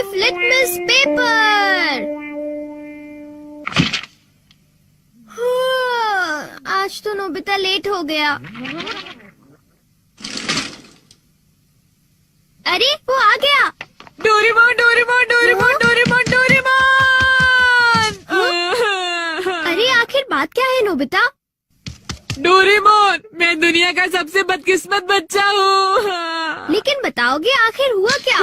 Life litmus paper. आज तो Nobita late हो गया। अरे वो आ गया। Doraemon Doraemon Doraemon Doraemon Doraemon. अरे आखिर बात क्या है नोबिता? डोरेमोन, मैं दुनिया का सबसे बदकिस्मत बच्चा हूँ। लेकिन बताओगे आखिर हुआ क्या?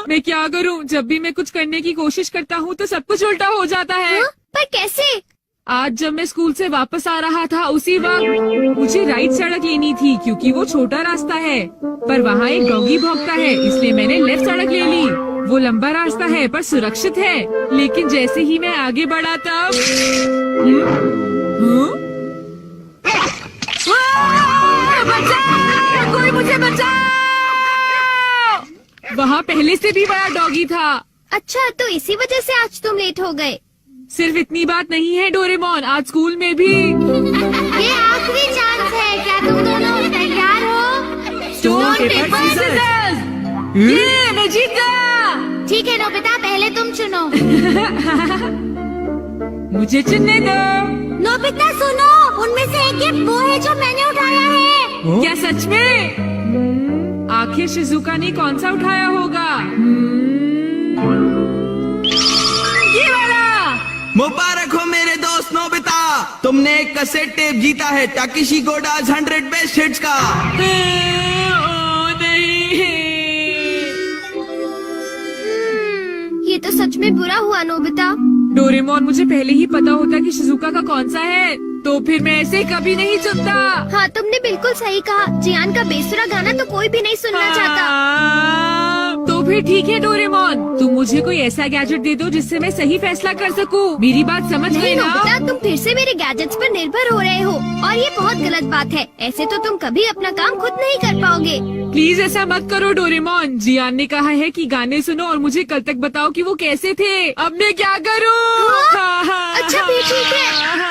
मैं क्या करूँ? जब भी मैं कुछ करने की कोशिश करता हूँ तो सब कुछ उल्टा हो जाता है। पर कैसे? आज जब मैं स्कूल से वापस आ रहा था उसी वक्त मुझे राइट सड़क लेनी थी क्योंकि वो छोटा रास्ता है, पर वहाँ एक डॉगी भौंकता है, इसलिए मैंने लेफ्ट सड़क ले ली। वो लंबा रास्ता है पर सुरक्षित है, लेकिन जैसे ही मैं आगे बढ़ा तब बचाओ! कोई मुझे बचाओ! वहाँ पहले से भी बड़ा डॉगी था। अच्छा, तो इसी वजह से आज तुम लेट हो गए। सिर्फ इतनी बात नहीं है डोरेमोन, आज स्कूल में भी ये आखिरी चांस है। क्या तुम दोनों तैयार हो? Stone paper scissors. ये मैं जीत गया। ठीक है नोबिता, पहले तुम चुनो। मुझे चुनने दो। नोबिता सुनो, उनमें से एक गिफ्ट वो है जो मैंने उठाया है। क्या सच में? आखिर शिजुका ने कौन सा उठाया होगा? ये वाला। मुबारक हो मेरे दोस्त नोबिता, तुमने एक कैसेट टेप जीता है टाकेशी गोडाज 100 बेस्ट हिट्स का। ओ नहीं। ये तो सच में बुरा हुआ नोबिता। डोरेमोन, मुझे पहले ही पता होता कि शिजुका का कौन सा है तो फिर मैं ऐसे कभी नहीं चुनता। हाँ, तुमने बिल्कुल सही कहा। जियान का बेसुरा गाना तो कोई भी नहीं सुनना चाहता। तो फिर ठीक है डोरेमोन, तुम मुझे कोई ऐसा गैजेट दे दो जिससे मैं सही फैसला कर सकूं। मेरी बात समझ गए नहीं ना? नोबिता, तुम फिर से मेरे गैजेट्स पर निर्भर हो रहे हो और ये बहुत गलत बात है। ऐसे तो तुम कभी अपना काम खुद नहीं कर पाओगे। प्लीज ऐसा मत करो डोरेमोन। जियान ने कहा है कि गाने सुनो और मुझे कल तक बताओ कि वो कैसे थे। अब मैं क्या करूं? अच्छा भी ठीक है।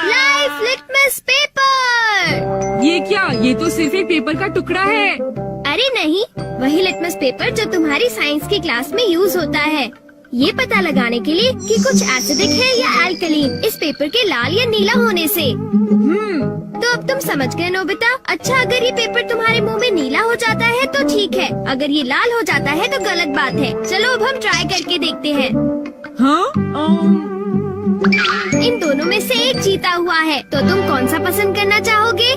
Life litmus paper. ये क्या? ये तो सिर्फ एक पेपर का टुकड़ा है। अरे नहीं, वही लिटमस पेपर जो तुम्हारी साइंस की क्लास में यूज होता है, ये पता लगाने के लिए कि कुछ एसिडिक है या एल्कलीन इस पेपर के लाल या नीला होने से। तो अब तुम समझ गए नोबिता। अच्छा, अगर ये पेपर तुम्हारे मुंह में नीला हो जाता है तो ठीक है, अगर ये लाल हो जाता है तो गलत बात है। चलो अब हम ट्राई करके देखते हैं। इन दोनों में से एक जीता हुआ है, तो तुम कौन सा पसंद करना चाहोगे?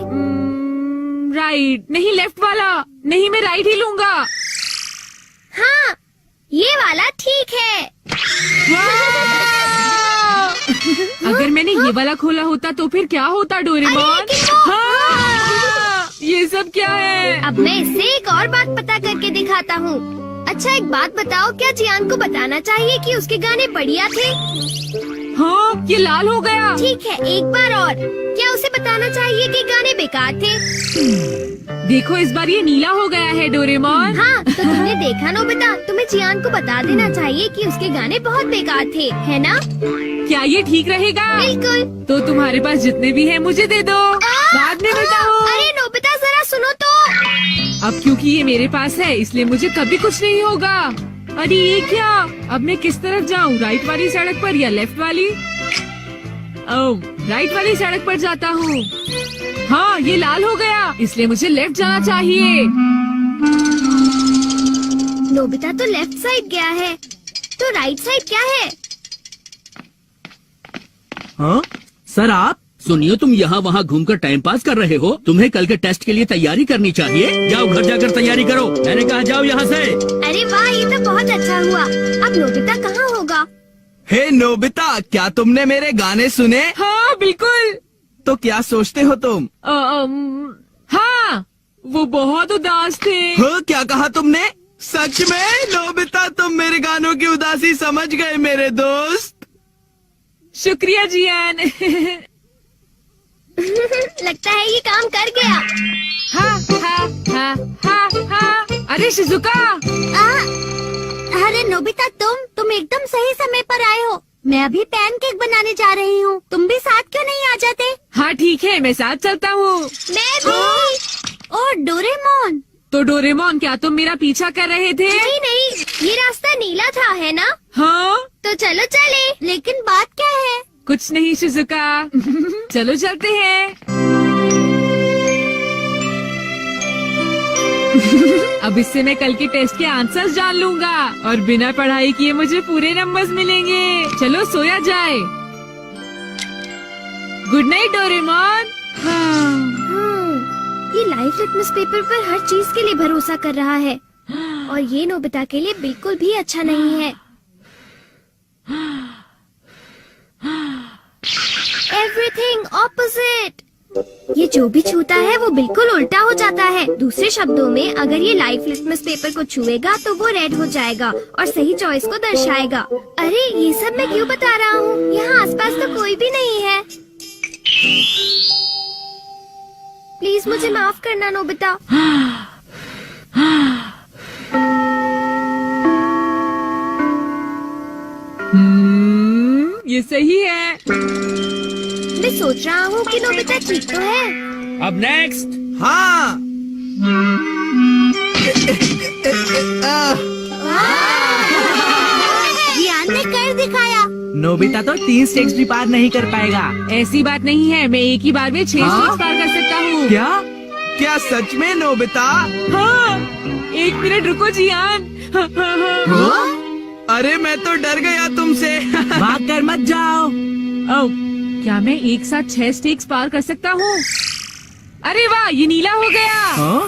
राइट। नहीं, लेफ्ट वाला। नहीं, मैं राइट ही लूंगा। हाँ, ये वाला ठीक है। अगर मैंने ये वाला खोला होता तो फिर क्या होता डोरेमोन? अरे लेकिन वो- हाँ! ये सब क्या है? अब मैं इससे एक और बात पता करके दिखाता हूँ। अच्छा, एक बात बताओ, क्या जियान को बताना चाहिए कि उसके गाने बढ़िया थे? हाँ, ये लाल हो गया। ठीक है, एक बार और, क्या उसे बताना चाहिए कि गाने बेकार थे? देखो, इस बार ये नीला हो गया है डोरेमोन। हाँ, तो तुमने देखा नोबिता, तुम्हें जियान को बता देना चाहिए कि उसके गाने बहुत बेकार थे, है ना? क्या ये ठीक रहेगा? बिल्कुल। तो तुम्हारे पास जितने भी हैं मुझे दे दो, बाद में बताओ। अरे नोबिता, जरा सुनो तो। अब क्योंकि ये मेरे पास है इसलिए मुझे कभी कुछ नहीं होगा। अरे ये क्या? अब मैं किस तरफ जाऊँ, राइट वाली सड़क पर या लेफ्ट वाली? ओह, राइट वाली सड़क पर जाता हूँ। हाँ, ये लाल हो गया, इसलिए मुझे लेफ्ट जाना चाहिए। नोबिता तो लेफ्ट साइड गया है, तो राइट साइड क्या है? हाँ सर, आप सुनिए, तुम यहाँ वहाँ घूमकर टाइम पास कर रहे हो। तुम्हें कल के टेस्ट के लिए तैयारी करनी चाहिए। जाओ घर जाकर तैयारी करो। मैंने कहा जाओ यहाँ से। अरे वाह, ये तो बहुत अच्छा हुआ। अब नोबिता कहाँ होगा? हे नोबिता, क्या तुमने मेरे गाने सुने? हाँ बिल्कुल। तो क्या सोचते हो तुम? हाँ, वो बहुत उदास थे। हाँ, क्या कहा तुमने? सच में नोबिता, तुम मेरे गानों की उदासी समझ गए मेरे दोस्त। शुक्रिया जियान। लगता है ये काम कर गया। हाँ हाँ हाँ हाँ हाँ। अरे शिजुका। अरे नोबिता, तुम एकदम सही समय पर आए हो। मैं अभी पैनकेक बनाने जा रही हूँ, तुम भी साथ क्यों नहीं आ जाते? हाँ ठीक है, मैं साथ चलता हूँ। मैं भी। और डोरेमोन। तो डोरेमोन, क्या तुम मेरा पीछा कर रहे थे? नहीं, ये रास्ता नीला था, है ना? हाँ कुछ नहीं शिजुका। चलो चलते हैं। अब इससे मैं कल के टेस्ट के आंसर्स जान लूंगा और बिना पढ़ाई किए मुझे पूरे नंबर्स मिलेंगे। चलो सोया जाए। Good night Doraemon. ये लाइफ लिटमस पेपर पर हर चीज के लिए भरोसा कर रहा है और ये नोबिता के लिए बिल्कुल भी अच्छा नहीं है। Everything opposite. ये जो भी छूता है वो बिल्कुल उल्टा हो जाता है। दूसरे शब्दों में अगर ये लाइफ लिटमस पेपर को छुएगा तो वो रेड हो जाएगा और सही चॉइस को दर्शाएगा। अरे ये सब मैं क्यों बता रहा हूँ? यहाँ आसपास तो कोई भी नहीं है। प्लीज मुझे माफ करना नोबिता। ये सही है। मैं सोच रहा हूँ कि नोबिता ठीक तो है। अब नेक्स्ट। हाँ। जियान ने कर दिखाया। नोबिता तो 3 स्टेक्स भी पार नहीं कर पाएगा। ऐसी बात नहीं है, मैं एक ही बार में 6 स्टेक्स पार कर सकता हूँ। क्या? क्या सच में नोबिता? हाँ, 1 मिनट रुको जियान। अरे मैं तो डर गया तुमसे। भाग कर मत जाओ। ओह, क्या मैं एक साथ 6 स्टेक्स पार कर सकता हूँ? अरे वाह, ये नीला हो गया। हाँ?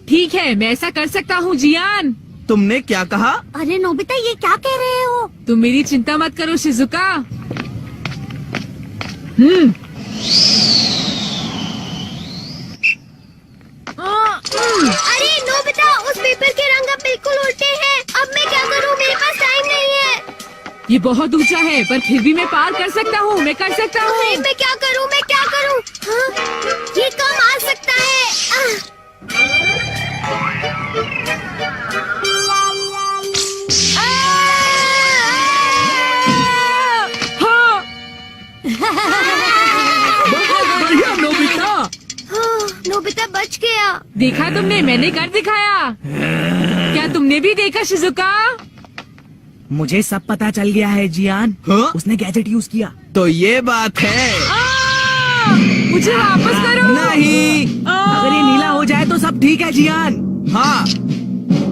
ठीक है, मैं ऐसा कर सकता हूँ जियान। तुमने क्या कहा? अरे नोबिता ये क्या कह रहे हो? तुम मेरी चिंता मत करो शिजुका। अरे नोबिता उस पेपर के रंग अब बिल्कुल उल्टे हैं। अब मैं क्या करूँ? मेरे पास टाइम नहीं है। ये बहुत ऊंचा है पर फिर भी मैं पार कर सकता हूँ। मैं कर सकता हूँ। अरे मैं क्या करूँ? मैं क्या करूँ? हाँ? ये कम आ सकता है। हाँ, बहुत बढ़िया नोबिता। हाँ, नोबिता बच गया। देखा तुमने, मैंने कर दिखाया। क्या तुमने भी देखा शिजुका? मुझे सब पता चल गया है जियान। हाँ? उसने गैजेट यूज किया। तो ये बात है। मुझे वापस करो। नहीं। अगर ये नीला हो जाए तो सब ठीक है जियान। हाँ।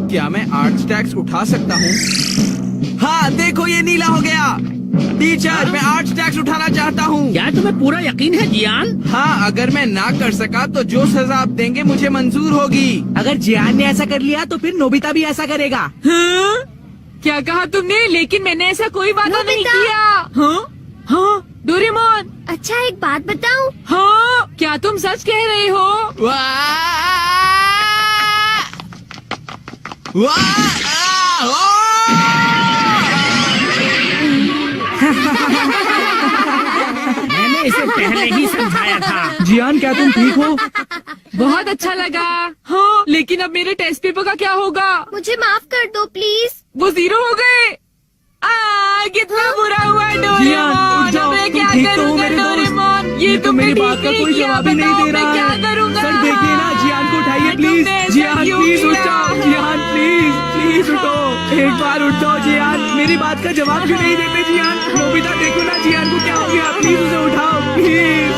क्या मैं 8 स्टैक्स उठा सकता हूँ? हाँ देखो ये नीला हो गया। टीचर मैं 8 स्टैक्स उठाना चाहता हूँ। क्या तुम्हें पूरा यकीन है जियान? हाँ अगर मैं ना कर सका तो जो सजा आप देंगे मुझे मंजूर होगी। अगर जियान ने ऐसा कर लिया तो फिर नोबिता भी ऐसा करेगा। हाँ? क्या कहा तुमने? लेकिन मैंने ऐसा कोई वादा नहीं नोबिता! किया। हाँ? हाँ? डोरेमोन। अच्छा एक बात बताऊँ? हाँ? क्या तुम सच कह रहे हो? वाह! वाह! ओ! मैंने इसे पहले ही समझाया था। जियान क्या तुम ठीक हो? बहुत अच्छा लगा। हाँ, लेकिन अब मेरे टेस्ट पेपर का क्या होगा? मुझे माफ कर दो प्लीज। वो 0 हो गए। कितना बुरा हुआ जियान, डोरेमोन। उठ जाओ, अब मैं तुम क्या ठीक तो हो करूँगा मेरे दोस्त? डोरेमोन? ये तो मेरी बात का कोई जवाब ही नहीं दे रहा मैं क्या है। करूँगा? सर देखिए ना, जियान को उठाइए प्लीज। तुमने ऐसा जियान क्यों प्लीज उठ किया? जाओ। जियान प्लीज प्लीज उठो। एक बार उठ जाओ जियान। मेरी बात का जवाब क्यों नहीं देते जियान? नोबिता देखो ना जियान को क्या हो गया। प्लीज उसे उठाओ प्लीज।